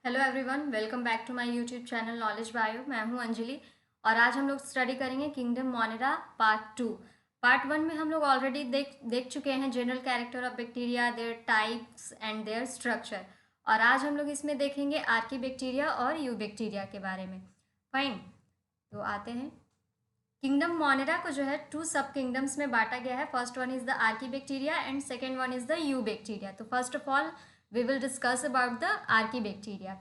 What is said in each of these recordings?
Hello everyone, welcome back to my YouTube channel Knowledge Bio. मैं हूं अंजलि और आज हम लोग स्टडी करेंगे किंगडम मोनेरा पार्ट 2। पार्ट 1 में हम लोग ऑलरेडी देख चुके हैं general character of bacteria, there types and there structure. और आज हम लोग इसमें देखेंगे आर्की बैक्टीरिया और यू बैक्टीरिया के बारे में। फाइन, तो आते हैं। किंगडम मोनेरा को जो है 2 सब किंगडम्स में बांटा गया है। First one is the archaebacteria and second one is the eubacteria. तो first of all we will discuss about the archaebacteria.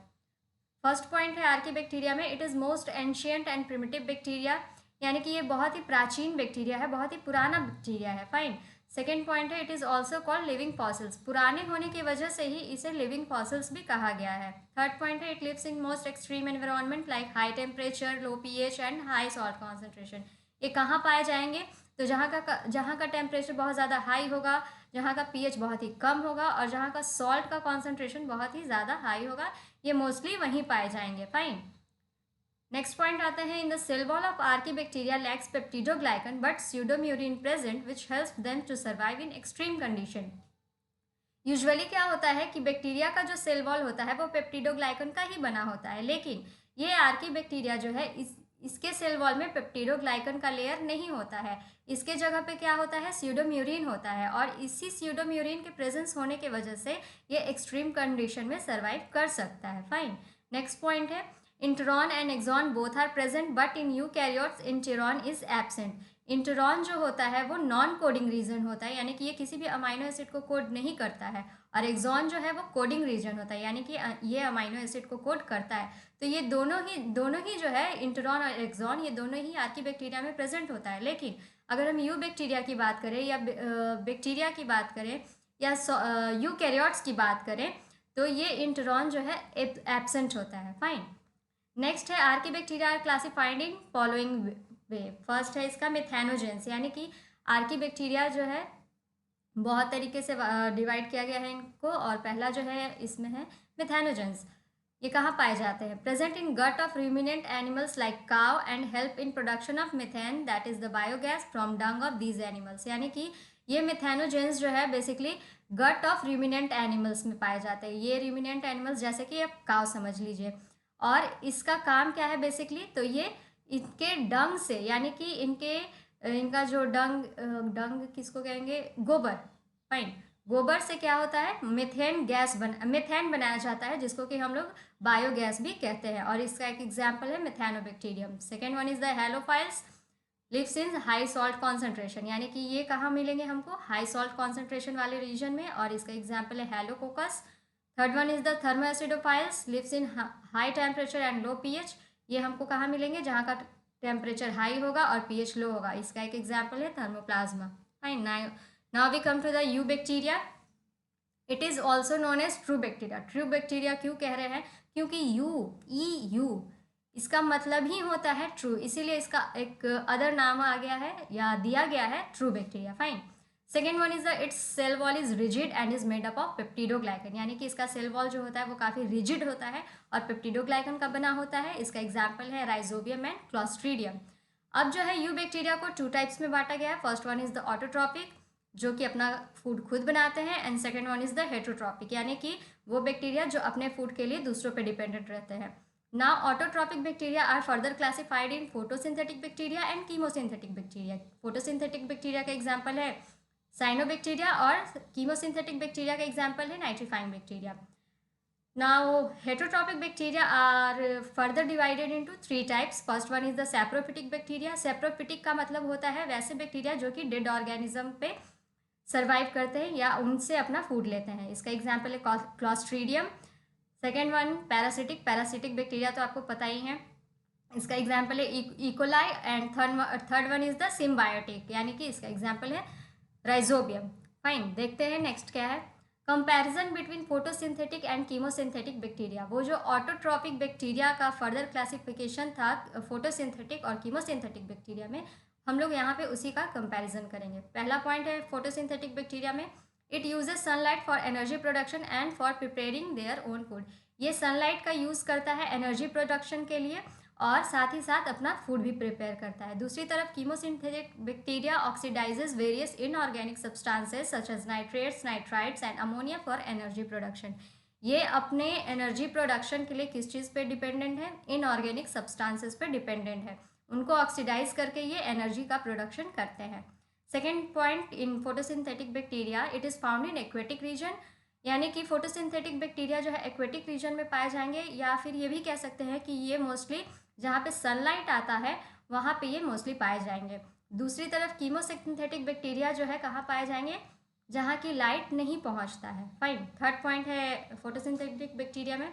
First point है आर्की बैक्टीरिया में, it is most ancient and primitive bacteria, यानी कि ये बहुत ही प्राचीन bacteria है, बहुत ही पुराना बैक्टीरिया है। फाइन। सेकेंड पॉइंट है it is also called living fossils, पुराने होने की वजह से ही इसे लिविंग फॉसिल्स भी कहा गया है। थर्ड पॉइंट है it lives in most extreme environment like high temperature, low pH and high salt concentration. ये कहाँ पाए जाएंगे? तो जहाँ का टेम्परेचर बहुत ज़्यादा हाई होगा, जहाँ का पीएच बहुत ही कम होगा और जहाँ का सॉल्ट का कॉन्सेंट्रेशन बहुत ही ज़्यादा हाई होगा, ये मोस्टली वहीं पाए जाएंगे। फाइन। नेक्स्ट पॉइंट आता है in the cell wall of archaebacteria lacks peptidoglycan but pseudomurein present which helps them to survive in extreme condition. Usually क्या होता है कि बैक्टीरिया का जो सेल वॉल होता है वो पेप्टिडोग्लाइकन का ही बना होता है, लेकिन ये आर्की बैक्टीरिया जो है इसके सेल वॉल में पेप्टिडोग्लाइकन का लेयर नहीं होता है। इसके जगह पे क्या होता है? स्यूडोम्यूरिन होता है, और इसी स्यूडोम्यूरिन के प्रेजेंस होने की वजह से ये एक्सट्रीम कंडीशन में सर्वाइव कर सकता है। फाइन। नेक्स्ट पॉइंट है intron and exon both are present but in eukaryotes intron is absent. Intron जो होता है वो नॉन कोडिंग रीजन होता है, यानी कि ये किसी भी अमाइनो एसिड को कोड नहीं करता है, और एक्सॉन जो है वो कोडिंग रीजन होता है, यानी कि ये अमाइनो एसिड को कोड करता है। तो ये दोनों ही जो है इंटरॉन और एक्सॉन, ये दोनों ही आर्की बैक्टीरिया में प्रेजेंट होता है। लेकिन अगर हम यू बैक्टीरिया की बात करें या बैक्टीरिया की बात करें या यूकैरियोट्स की बात करें तो ये इंटरॉन जो है एब्सेंट होता है। फाइन। नेक्स्ट है archaebacteria are classified in following way. First है इसका मिथेनोजेंस, यानी कि आर्की बैक्टीरिया जो है बहुत तरीके से डिवाइड किया गया है इनको, और पहला जो है इसमें है मिथेनोजेंस। ये कहाँ पाए जाते हैं? Present in gut of ruminant animals like cow and help in production of methane that is the biogas from dung of these animals. यानी कि ये मिथेनोजेंस जो है basically gut of ruminant animals में पाए जाते हैं। ये रूमिनेंट एनिमल्स जैसे कि आप काव समझ लीजिए, और इसका काम क्या है बेसिकली? तो ये इनके डंग से, यानी कि इनका जो डंग किसको कहेंगे? गोबर। फाइन। गोबर से क्या होता है? मिथेन बनाया जाता है, जिसको कि हम लोग बायोगैस भी कहते हैं, और इसका एक एग्जाम्पल है methanobacterium. Second one is the halophiles lives in high salt concentration, यानी कि ये कहाँ मिलेंगे हमको? हाई सॉल्ट कॉन्सेंट्रेशन वाले रीजन में, और इसका एग्जाम्पल है halococcus. Third one is the thermoacidophiles lives in high temperature and low pH. ये हमको कहाँ मिलेंगे? जहाँ का टेम्परेचर हाई होगा और पीएच लो होगा। इसका एक एग्जाम्पल है thermoplasma. Fine. Now we come to the eubacteria. It is also known as true bacteria. True bacteria क्यों कह रहे हैं? क्योंकि यू इसका मतलब ही होता है ट्रू, इसीलिए इसका एक अदर नाम आ गया है या दिया गया है true bacteria. Fine. Second one is the its cell wall is rigid and is made up of peptidoglycan, यानी कि इसका सेल वॉल जो होता है वो काफ़ी रिजिड होता है और पेप्टिडोग्लाइकन का बना होता है। इसका एग्जाम्पल है राइजोबियम एंड क्लॉस्ट्रीडियम। अब जो है यू बैक्टीरिया को 2 टाइप्स में बांटा गया है। First one is the autotrophic, जो कि अपना फूड खुद बनाते हैं, and second one is the heterotrophic, यानी कि वो बैक्टीरिया जो अपने फूड के लिए दूसरों पर डिपेंडेंट रहते हैं। Now, autotrophic bacteria are further classified in photosynthetic bacteria and chemosynthetic bacteria. Photosynthetic bacteria का एग्जाम्पल है साइनोबैक्टीरिया, और chemosynthetic bacteria का एग्जाम्पल है nitrifying bacteria. Now, heterotrophic bacteria are further divided into 3 types. First one is the saprophytic bacteria. Saprophytic का मतलब होता है वैसे बैक्टीरिया जो कि डेड ऑर्गेनिज्म पे सर्वाइव करते हैं या उनसे अपना फूड लेते हैं। इसका एग्जाम्पल है Clostridium. Second one parasitic bacteria तो आपको पता ही है, इसका एग्जाम्पल है E coli, and third one is the symbiotic, यानी कि इसका एग्जाम्पल है राइजोबियम। फाइन। देखते हैं नेक्स्ट क्या है। Comparison between photosynthetic and chemosynthetic bacteria. वो जो ऑटोट्रॉपिक बैक्टीरिया का फर्दर क्लासिफिकेशन था फोटोसिंथेटिक और कीमोसिंथेटिक बैक्टीरिया में, हम लोग यहाँ पे उसी का कंपैरिजन करेंगे। पहला पॉइंट है फोटोसिंथेटिक बैक्टीरिया में it uses sunlight for energy production and for preparing their own food. ये सनलाइट का यूज़ करता है एनर्जी प्रोडक्शन के लिए और साथ ही साथ अपना फूड भी प्रिपेयर करता है। दूसरी तरफ chemosynthetic bacteria oxidises various inorganic substances such as nitrates, nitrites and ammonia for energy production. ये अपने एनर्जी प्रोडक्शन के लिए किस चीज़ पे डिपेंडेंट है? इनऑर्गेनिक सब्सटेंसेस पे डिपेंडेंट है। उनको ऑक्सीडाइज करके ये एनर्जी का प्रोडक्शन करते हैं। Second point, in photosynthetic bacteria it is found in aquatic region, यानी कि फोटोसिंथेटिक बैक्टीरिया जो है एक्वेटिक रीजन में पाए जाएंगे, या फिर ये भी कह सकते हैं कि ये मोस्टली जहाँ पे सनलाइट आता है वहाँ पे ये मोस्टली पाए जाएंगे। दूसरी तरफ कीमोसिंथेटिक बैक्टीरिया जो है कहाँ पाए जाएंगे? जहाँ की लाइट नहीं पहुँचता है। फाइन। थर्ड पॉइंट है फोटोसिंथेटिक बैक्टीरिया में,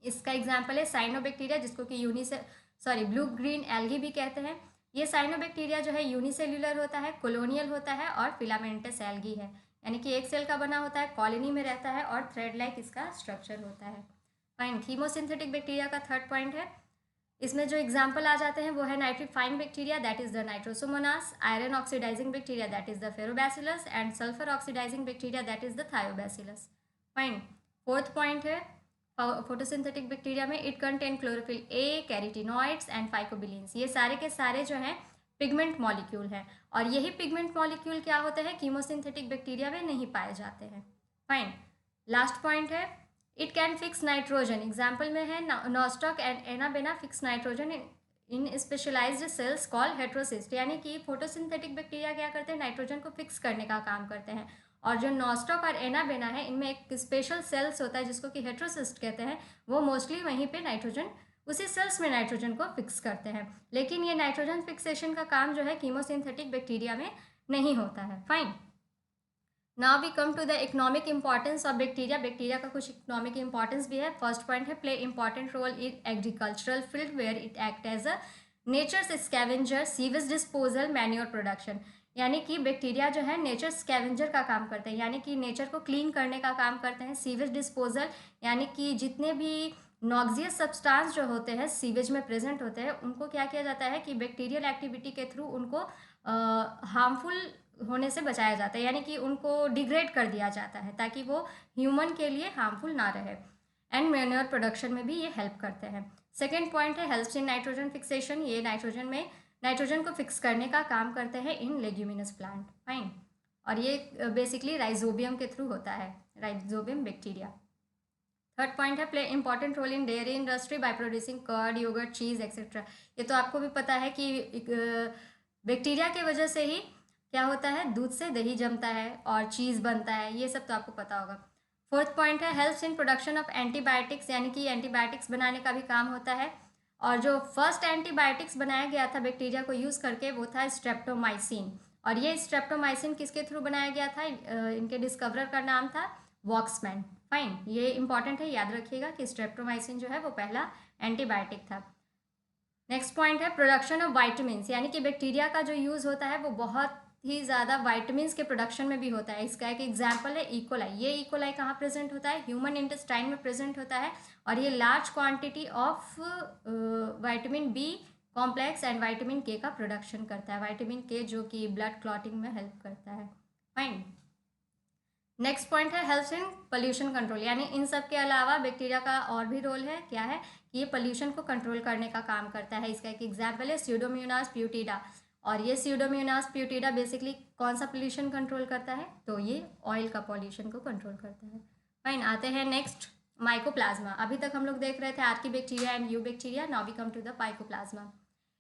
इसका एग्जाम्पल है साइनोबैक्टीरिया, जिसको कि ब्लू ग्रीन एल्गी भी कहते हैं। ये साइनोबैक्टीरिया जो है यूनिसेल्युलर होता है, कोलोनियल होता है और फिलामेंटस एल्गी है, यानी कि एक सेल का बना होता है, कॉलोनी में रहता है और थ्रेड लाइक इसका स्ट्रक्चर होता है। फाइन। कीमोसिंथेटिक बैक्टीरिया का थर्ड पॉइंट है, इसमें जो एग्जाम्पल आ जाते हैं वो है nitrifying bacteria, that is the nitrosomonas, iron oxidizing bacteria, that is the ferrobacillus, and sulphur oxidizing bacteria, that is the thiobacillus. Fine. Fourth point है फोटोसिंथेटिक बैक्टीरिया में, it contain chlorophyll a, carotenoids and phycobilins. ये सारे के सारे जो हैं pigment molecule हैं, और यही पिगमेंट मॉलिक्यूल क्या होते हैं? कीमोसिंथेटिक बैक्टीरिया में नहीं पाए जाते हैं। फाइन। लास्ट पॉइंट है, it can fix nitrogen, example में है Nostoc and Anabaena fix nitrogen in specialised cells call heterocyst, यानी कि फोटोसिंथेटिक बैक्टीरिया क्या करते हैं? नाइट्रोजन को फिक्स करने का काम करते हैं। और जो नॉस्टॉक और एनाबेना है, इनमें एक स्पेशल सेल्स होता है जिसको कि हेट्रोसिस्ट कहते हैं, वो मोस्टली वहीं पे नाइट्रोजन, उसी सेल्स में नाइट्रोजन को फिक्स करते हैं। लेकिन ये नाइट्रोजन फिक्सेशन का काम जो है कीमोसिंथेटिक बैक्टीरिया में नहीं होता है। Fine. Now we come to the economic importance of bacteria. Bacteria का कुछ इकोनॉमिक इंपॉर्टेंस भी है। फर्स्ट पॉइंट है, play important role in agricultural field where it act as a nature's scavenger, sewage disposal, manure production, यानी कि bacteria जो है nature scavenger का काम करते हैं, यानी कि नेचर को क्लीन करने का काम करते हैं। सीवेज डिस्पोजल, यानी कि जितने भी नॉक्सियस सब्सटेंस जो होते हैं सीवेज में प्रेजेंट होते हैं, उनको क्या किया जाता है कि बैक्टीरियल एक्टिविटी के थ्रू उनको हार्मफुल होने से बचाया जाता है, यानी कि उनको डिग्रेड कर दिया जाता है ताकि वो ह्यूमन के लिए हार्मफुल ना रहे। एंड मैन्योर प्रोडक्शन में भी ये हेल्प करते हैं। सेकेंड पॉइंट है, हेल्प्स इन नाइट्रोजन फिक्सेशन, ये नाइट्रोजन को फिक्स करने का काम करते हैं इन लेग्यूमिनस प्लांट। फाइन। और ये बेसिकली राइजोबियम के थ्रू होता है, राइजोबियम बैक्टीरिया। थर्ड पॉइंट है, play important role in dairy industry by producing curd, yogurt, cheese etcetera. ये तो आपको भी पता है कि बैक्टीरिया के वजह से ही क्या होता है, दूध से दही जमता है और चीज़ बनता है, ये सब तो आपको पता होगा। फोर्थ पॉइंट है, helps in production of antibiotics, यानी कि एंटीबायोटिक्स बनाने का भी काम होता है। और जो फर्स्ट एंटीबायोटिक्स बनाया गया था बैक्टीरिया को यूज़ करके वो था स्ट्रेप्टोमाइसिन, और ये स्ट्रेप्टोमाइसिन किसके थ्रू बनाया गया था? इनके डिस्कवरर का नाम था वॉक्समैन। फाइन। ये इंपॉर्टेंट है, याद रखिएगा कि स्ट्रेप्टोमाइसिन जो है वो पहला एंटीबायोटिक था। नेक्स्ट पॉइंट है, प्रोडक्शन ऑफ वाइटामिन, यानी कि बैक्टीरिया का जो यूज़ होता है वो बहुत ही ज़्यादा वाइटामिन के प्रोडक्शन में भी होता है। इसका एक एग्जाम्पल है इकोलाई। ये इकोलाई कहाँ प्रेजेंट होता है? ह्यूमन इंटेस्टाइन में प्रेजेंट होता है, और ये large quantity of vitamin B complex and vitamin K का प्रोडक्शन करता है। वाइटामिन के जो कि ब्लड क्लॉटिंग में हेल्प करता है। फाइन। नेक्स्ट पॉइंट है, हेल्प्स इन पोल्यूशन कंट्रोल, यानी इन सब के अलावा बैक्टीरिया का और भी रोल है। क्या है कि ये पोल्यूशन को कंट्रोल करने का काम करता है। इसका एक एग्जाम्पल है स्यूडोमोनास प्यूटिडा, और ये स्यूडोमोनास प्यूटिडा बेसिकली कौन सा पोल्यूशन कंट्रोल करता है? तो ये ऑयल का पोल्यूशन को कंट्रोल करता है। फाइन। आते हैं नेक्स्ट, माइकोप्लाज्मा। अभी तक हम लोग देख रहे थे archaebacteria and eubacteria, now we come to the mycoplasma.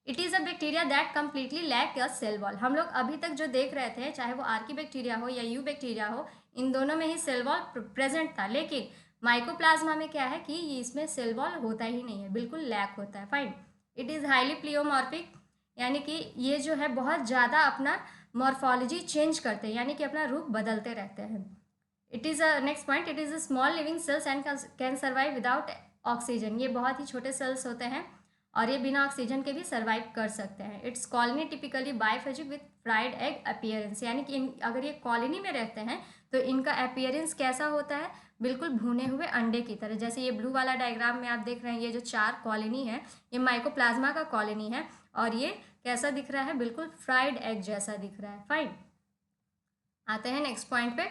It is a bacteria that completely lack a cell wall. हम लोग अभी तक जो देख रहे थे, चाहे वो आर्की बैक्टीरिया हो या यू बैक्टीरिया हो, इन दोनों में ही सेल वॉल प्रेजेंट था, लेकिन माइकोप्लाज्मा में क्या है कि ये इसमें सेल वॉल होता ही नहीं है, बिल्कुल लैक होता है। Fine. It is highly pleomorphic, यानी कि ये जो है बहुत ज़्यादा अपना मॉर्फोलॉजी चेंज करते हैं, यानी कि अपना रूप बदलते रहते हैं। It is a next point, it is a small living cells and can survive without oxygen. ये बहुत ही छोटे सेल्स होते हैं और ये बिना ऑक्सीजन के भी सर्वाइव कर सकते हैं। Its colony typically biphasic with fried egg appearance, यानी कि अगर ये कॉलोनी में रहते हैं तो इनका अपीयरेंस कैसा होता है? बिल्कुल भुने हुए अंडे की तरह। जैसे ये ब्लू वाला डायग्राम में आप देख रहे हैं, ये जो 4 कॉलोनी है ये माइकोप्लाज्मा का कॉलोनी है, और ये कैसा दिख रहा है? बिल्कुल फ्राइड एग जैसा दिख रहा है। फाइन। आते हैं नेक्स्ट पॉइंट पे,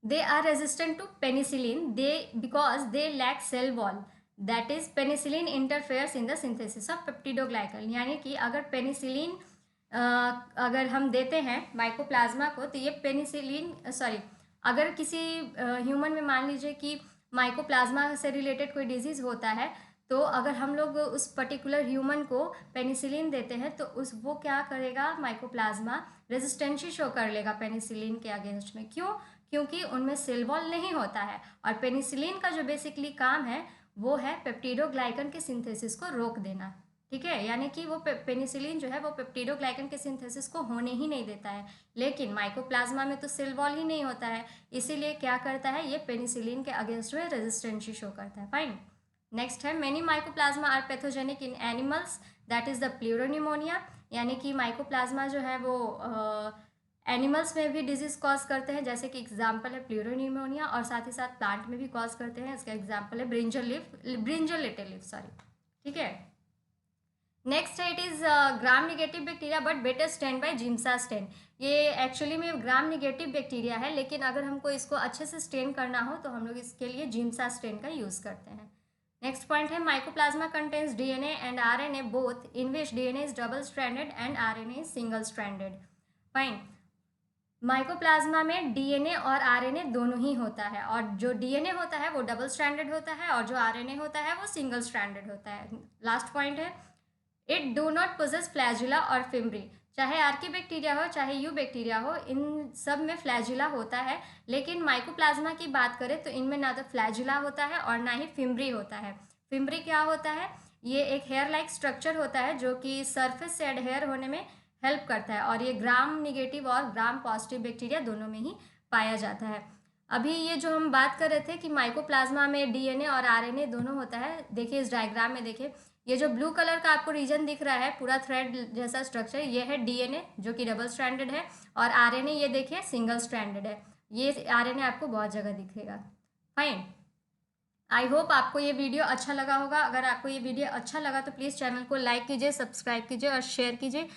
they are resistant to penicillin because they lack cell wall, that is penicillin interferes in the synthesis of peptidoglycan, यानी कि अगर पेनिसिलिन अगर हम देते हैं माइकोप्लाज्मा को तो ये अगर किसी ह्यूमन में मान लीजिए कि माइकोप्लाज्मा से रिलेटेड कोई डिजीज़ होता है, तो अगर हम लोग उस पर्टिकुलर ह्यूमन को पेनिसिलिन देते हैं तो उस वो क्या करेगा, माइकोप्लाज्मा रेजिस्टेंसी शो कर लेगा पेनिसिलिन के अगेंस्ट में। क्यों? क्योंकि उनमें सेल वॉल नहीं होता है, और पेनिसिलिन का जो बेसिकली काम है वो है पेप्टिडोग्लाइकन के सिंथेसिस को रोक देना। ठीक है, यानी कि वो पेनिसिलिन जो है वो पेप्टिडोग्लाइकन के सिंथेसिस को होने ही नहीं देता है। लेकिन माइकोप्लाज्मा में तो सेल वॉल ही नहीं होता है, इसीलिए क्या करता है, ये पेनिसिलिन के अगेंस्ट में रेजिस्टेंसी शो करता है। फाइन। नेक्स्ट है, many mycoplasma are pathogenic in animals, that is the pleuropneumonia. यानी कि माइकोप्लाज्मा जो है वो एनिमल्स में भी डिजीज कॉज करते हैं, जैसे कि एग्जाम्पल है प्लूरोनिमोनिया, और साथ ही साथ प्लांट में भी कॉज करते हैं। इसका एग्जाम्पल है ब्रिंजल लिटिल लीफ, सॉरी। ठीक है, नेक्स्ट है, it is Gram negative bacteria but better stain by Giemsa stain. ये एक्चुअली में ग्राम निगेटिव बैक्टीरिया है, लेकिन अगर हमको इसको अच्छे से स्टेन करना हो तो हम लोग इसके लिए जिम्सा स्टेन का यूज करते हैं। नेक्स्ट पॉइंट है, mycoplasma contains DNA and RNA both, in which DNA is double stranded and RNA is single stranded. Fine. Mycoplasma में डीएनए और आरएनए दोनों ही होता है, और जो डीएनए होता है वो डबल स्ट्रैंडेड होता है, और जो आरएनए होता है वो सिंगल स्ट्रैंडेड होता है। लास्ट पॉइंट है, it do not possess flagella और फिम्ब्री। चाहे आर्की बैक्टीरिया हो चाहे यू बैक्टीरिया हो, इन सब में फ्लैजिला होता है, लेकिन माइकोप्लाज्मा की बात करें तो इनमें ना तो फ्लैजिला होता है और ना ही फिम्ब्री होता है। फिम्ब्री क्या होता है, ये एक हेयर लाइक स्ट्रक्चर होता है जो कि सरफेस से एडहेयर होने में हेल्प करता है, और ये ग्राम निगेटिव और ग्राम पॉजिटिव बैक्टीरिया दोनों में ही पाया जाता है। अभी ये जो हम बात कर रहे थे कि माइकोप्लाज्मा में डीएनए और आरएनए दोनों होता है, देखिए इस डायग्राम में देखिए, ये जो ब्लू कलर का आपको रीजन दिख रहा है, पूरा थ्रेड जैसा स्ट्रक्चर, ये है डीएनए जो कि डबल स्ट्रैंडेड है, और आरएनए ये देखिए सिंगल स्ट्रैंडेड है। ये आरएनए आपको बहुत जगह दिखेगा। फाइन। आई होप आपको ये वीडियो अच्छा लगा होगा। अगर आपको ये वीडियो अच्छा लगा तो प्लीज़ चैनल को लाइक कीजिए, सब्सक्राइब कीजिए और शेयर कीजिए,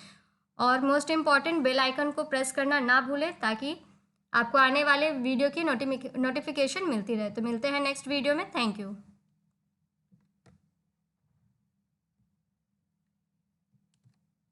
और मोस्ट इम्पॉर्टेंट बेल आइकन को प्रेस करना ना भूलें, ताकि आपको आने वाले वीडियो की नोटिफिकेशन मिलती रहे। तो मिलते हैं नेक्स्ट वीडियो में। Thank you.